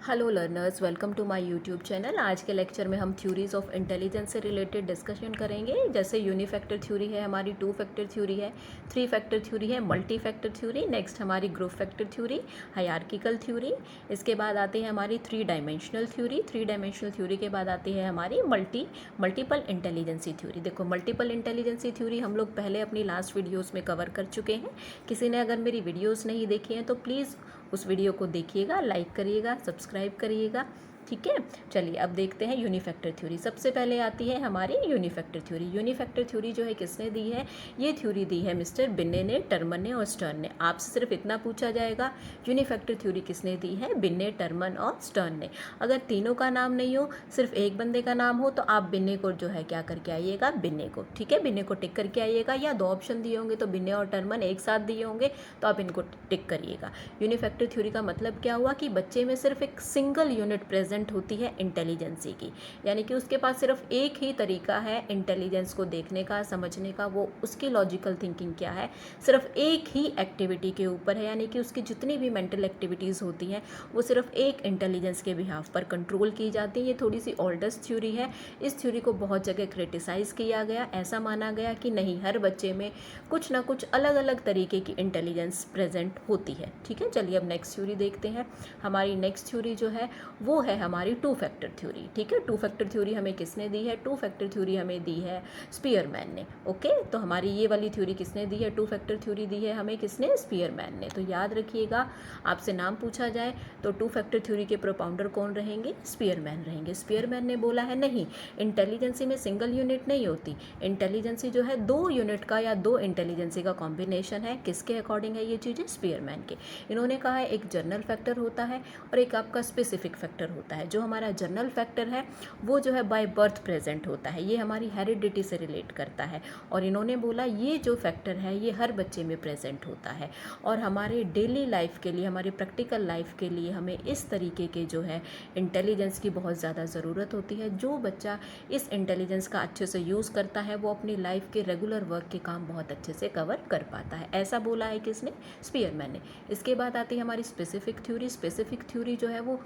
Hello learners, welcome to my YouTube channel. आज के lecture में हम थ्योरीज ऑफ इंटेलिजेंस से रिलेटेड डिस्कशन करेंगे। जैसे यूनिफैक्टर थ्योरी है, हमारी टू फैक्टर थ्योरी है, थ्री फैक्टर थ्योरी है, मल्टी फैक्टर थ्योरी, नेक्स्ट हमारी group factor theory, hierarchical theory. इसके बाद आती है हमारी three dimensional theory. Three dimensional theory के बाद आती है हमारी मल्टीपल इंटेलिजेंसी थ्योरी। देखो, मल्टीपल इंटेलिजेंसी थ्योरी हम लोग पहले अपनी लास्ट वीडियोज़ में कवर कर चुके हैं। किसी ने अगर मेरी वीडियोज़ नहीं देखी हैं तो प्लीज़ उस वीडियो को देखिएगा, लाइक करिएगा, सब्सक्राइब करिएगा। ठीक है, चलिए अब देखते हैं यूनिफैक्टर थ्योरी। सबसे पहले आती है हमारी यूनिफैक्टर थ्योरी। यूनिफैक्टर थ्योरी जो है किसने दी है? ये थ्योरी दी है मिस्टर बिन्ने ने, टर्मन ने और स्टर्न ने। आपसे सिर्फ इतना पूछा जाएगा, यूनिफैक्टर थ्योरी किसने दी है? बिन्ने, टर्मन और स्टर्न ने। अगर तीनों का नाम नहीं हो, सिर्फ एक बंदे का नाम हो, तो आप बिन्ने को जो है क्या करके आइएगा? बिन्ने को। ठीक है, बिन्ने को टिक करके आइएगा, या दो ऑप्शन दिए होंगे तो बिन्ने और टर्मन एक साथ दिए होंगे तो आप इनको टिक करिएगा। यूनिफैक्टर थ्योरी का मतलब क्या हुआ कि बच्चे में सिर्फ एक सिंगल यूनिट प्रेजेंट होती है इंटेलिजेंसी की, यानी कि उसके पास सिर्फ एक ही तरीका है इंटेलिजेंस को देखने का, समझने का। वो उसकी लॉजिकल थिंकिंग क्या है, सिर्फ एक ही एक्टिविटी के ऊपर है, यानी कि उसकी जितनी भी मेंटल एक्टिविटीज़ होती हैं वो सिर्फ एक इंटेलिजेंस के बिहाफ पर कंट्रोल की जाती है। ये थोड़ी सी ओल्डेस्ट थ्योरी है। इस थ्योरी को बहुत जगह क्रिटिसाइज़ किया गया। ऐसा माना गया कि नहीं, हर बच्चे में कुछ ना कुछ अलग अलग तरीके की इंटेलिजेंस प्रेजेंट होती है। ठीक है, चलिए अब नेक्स्ट थ्योरी देखते हैं। हमारी नेक्स्ट थ्योरी जो है वो है हमारी टू फैक्टर थ्योरी। ठीक है, टू फैक्टर थ्योरी हमें किसने दी है? टू फैक्टर थ्योरी हमें दी है स्पीयरमैन ने। ओके, तो हमारी ये वाली थ्योरी किसने दी है? टू फैक्टर थ्योरी दी है हमें किसने? स्पीयरमैन ने। तो याद रखिएगा, आपसे नाम पूछा जाए तो टू फैक्टर थ्योरी के प्रोपाउंडर कौन रहेंगे? स्पीयरमैन रहेंगे। स्पीयरमैन ने बोला है नहीं, इंटेलिजेंसी में सिंगल यूनिट नहीं होती, इंटेलिजेंसी जो है दो यूनिट का या दो इंटेलिजेंसी का कॉम्बिनेशन है। किसके अकॉर्डिंग है ये चीज़ें? स्पीयरमैन के। इन्होंने कहा है एक जनरल फैक्टर होता है और एक आपका स्पेसिफिक फैक्टर होता है। जो हमारा जनरल फैक्टर है वो जो है बाय बर्थ प्रेजेंट होता है, ये हमारी हेरिडिटी से रिलेट करता है। और इन्होंने बोला ये जो फैक्टर है ये हर बच्चे में प्रेजेंट होता है, और हमारे डेली लाइफ के लिए, हमारी प्रैक्टिकल लाइफ के लिए हमें इस तरीके के जो है इंटेलिजेंस की बहुत ज़्यादा ज़रूरत होती है। जो बच्चा इस इंटेलिजेंस का अच्छे से यूज़ करता है वो अपनी लाइफ के रेगुलर वर्क के काम बहुत अच्छे से कवर कर पाता है। ऐसा बोला है किसने? स्पीयरमैन ने। इसके बाद आती है हमारी स्पेसिफिक थ्योरी। स्पेसिफिक थ्योरी जो है वो,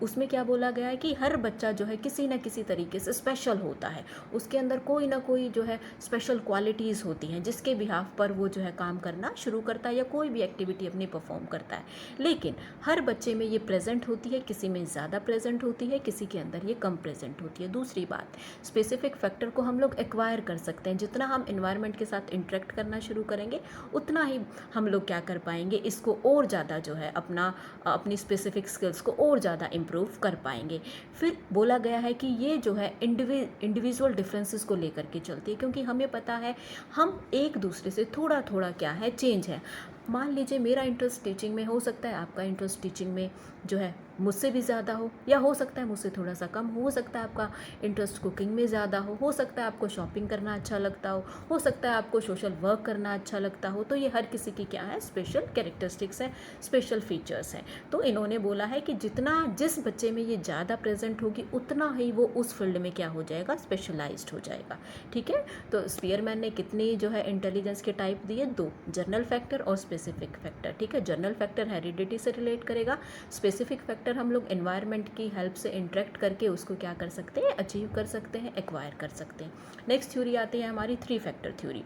उसमें क्या बोला गया है कि हर बच्चा जो है किसी न किसी तरीके से स्पेशल होता है, उसके अंदर कोई ना कोई जो है स्पेशल क्वालिटीज़ होती हैं जिसके बिहाफ पर वो जो है काम करना शुरू करता है या कोई भी एक्टिविटी अपनी परफॉर्म करता है। लेकिन हर बच्चे में ये प्रेजेंट होती है, किसी में ज़्यादा प्रेजेंट होती है, किसी के अंदर ये कम प्रेजेंट होती है। दूसरी बात, स्पेसिफिक फैक्टर को हम लोग एक्वायर कर सकते हैं। जितना हम इन्वायरमेंट के साथ इंटरेक्ट करना शुरू करेंगे उतना ही हम लोग क्या कर पाएंगे, इसको और ज़्यादा जो है अपनी स्पेसिफिक स्किल्स को और ज़्यादा इम्प्रूव कर पाएंगे। फिर बोला गया है कि ये जो है इंडिविजुअल डिफरेंसेस को लेकर के चलती है, क्योंकि हमें पता है हम एक दूसरे से थोड़ा थोड़ा क्या है, चेंज है। मान लीजिए मेरा इंटरेस्ट टीचिंग में, हो सकता है आपका इंटरेस्ट टीचिंग में जो है मुझसे भी ज़्यादा हो, या हो सकता है मुझसे थोड़ा सा कम हो सकता है आपका इंटरेस्ट कुकिंग में ज़्यादा हो सकता है आपको शॉपिंग करना अच्छा लगता हो सकता है आपको सोशल वर्क करना अच्छा लगता हो। तो ये हर किसी की क्या है, स्पेशल कैरेक्टरिस्टिक्स है, स्पेशल फीचर्स हैं। तो इन्होंने बोला है कि जितना जिस बच्चे में ये ज़्यादा प्रेजेंट होगी उतना ही वो उस फील्ड में क्या हो जाएगा, स्पेशलाइज्ड हो जाएगा। ठीक है, तो स्पीयरमैन ने कितनी जो है इंटेलिजेंस के टाइप दिए? दो, जनरल फैक्टर और स्पेसिफिक फैक्टर। ठीक है, जनरल फैक्टर हेरिडिटी से रिलेट करेगा, स्पेसिफिक फैक्टर हम लोग एनवायरनमेंट की हेल्प से इंटरेक्ट करके उसको क्या कर सकते हैं, अचीव कर सकते हैं, एक्वायर कर सकते हैं। नेक्स्ट थ्योरी आती है हमारी three factor theory.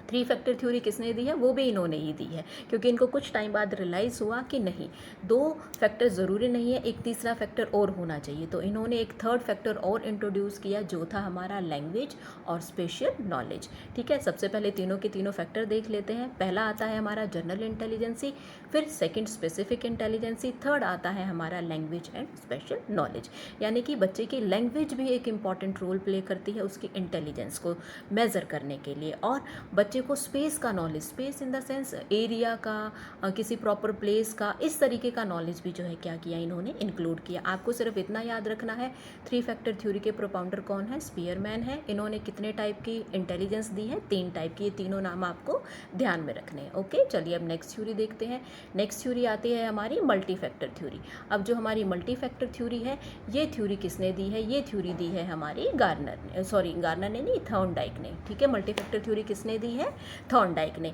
Three factor theory किसने दी है? वो भी इन्होंने ही दी है, क्योंकि इनको कुछ टाइम बाद रियलाइज़ हुआ कि नहीं, दो फैक्टर ज़रूरी नहीं है, एक तीसरा फैक्टर और होना चाहिए। तो इन्होंने एक थर्ड फैक्टर और इंट्रोड्यूस किया जो था हमारा लैंग्वेज और स्पेशल नॉलेज। ठीक है, सबसे पहले तीनों के तीनों फैक्टर देख लेते हैं। पहला आता है हमारा जनरल इंटेलिजेंसी, फिर सेकंड स्पेसिफिक इंटेलिजेंसी, थर्ड आता है हमारा लैंग्वेज एंड स्पेशल नॉलेज। यानी कि बच्चे की लैंग्वेज भी एक इम्पॉर्टेंट रोल प्ले करती है उसकी इंटेलिजेंस को मेज़र करने के लिए, और बच्चे को स्पेस का knowledge, space in the sense area का, किसी प्रॉपर प्लेस का, इस तरीके का नॉलेज भी जो है क्या किया, इन्होंने इंक्लूड किया। आपको सिर्फ इतना याद रखना है, थ्री फैक्टर थ्योरी के प्रोपाउंडर कौन है? स्पीयरमैन है। इन्होंने कितने टाइप की इंटेलिजेंस दी है? तीन टाइप की। ये तीनों नाम आपको ध्यान में रखने हैं। ओके, चलिए अब नेक्स्ट थ्योरी देखते हैं। नेक्स्ट थ्योरी आती है हमारी मल्टी फैक्टर थ्योरी। अब जो हमारी मल्टी फैक्टर थ्योरी है, ये थ्योरी किसने दी है? ये थ्योरी दी है हमारी गार्नर ने, सॉरी गार्नर ने नहीं, थॉर्नडाइक ने। ठीक है, मल्टी फैक्टर थ्योरी किसने दी है? थॉर्नडाइक ने।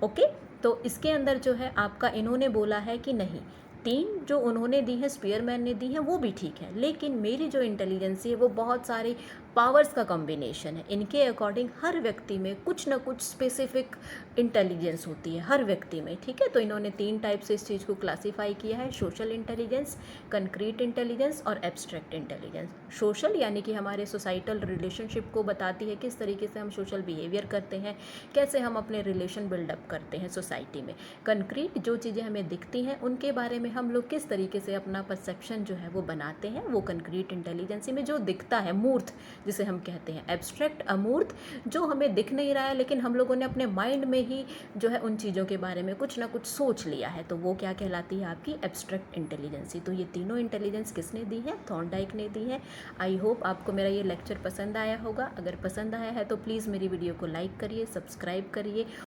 ओके, तो इसके अंदर जो है आपका, इन्होंने बोला है कि नहीं, 3 जो उन्होंने दी हैं, स्पीयरमैन ने दी हैं, वो भी ठीक है, लेकिन मेरी जो इंटेलिजेंसी है वो बहुत सारे पावर्स का कॉम्बिनेशन है। इनके अकॉर्डिंग हर व्यक्ति में कुछ ना कुछ स्पेसिफिक इंटेलिजेंस होती है हर व्यक्ति में, ठीक है। तो इन्होंने 3 टाइप से इस चीज़ को क्लासीफाई किया है, सोशल इंटेलिजेंस, कंक्रीट इंटेलिजेंस और एब्स्ट्रैक्ट इंटेलिजेंस। सोशल यानी कि हमारे सोसाइटल रिलेशनशिप को बताती है, किस तरीके से हम सोशल बिहेवियर करते हैं, कैसे हम अपने रिलेशन बिल्डअप करते हैं सोसाइटी में। कंक्रीट जो चीज़ें हमें दिखती हैं उनके बारे में हम लोग किस तरीके से अपना परसेप्शन जो है वो बनाते हैं, वो कंक्रीट इंटेलिजेंसी में जो दिखता है, मूर्त जिसे हम कहते हैं। एब्स्ट्रैक्ट अमूर्त, जो हमें दिख नहीं रहा है लेकिन हम लोगों ने अपने माइंड में ही जो है उन चीज़ों के बारे में कुछ ना कुछ सोच लिया है, तो वो क्या कहलाती है आपकी एब्स्ट्रैक्ट इंटेलिजेंसी। तो ये तीनों इंटेलिजेंस किसने दी है, थॉर्नडाइक ने दी है। आई होप आपको मेरा ये लेक्चर पसंद आया होगा। अगर पसंद आया है तो प्लीज़ मेरी वीडियो को लाइक करिए, सब्सक्राइब करिए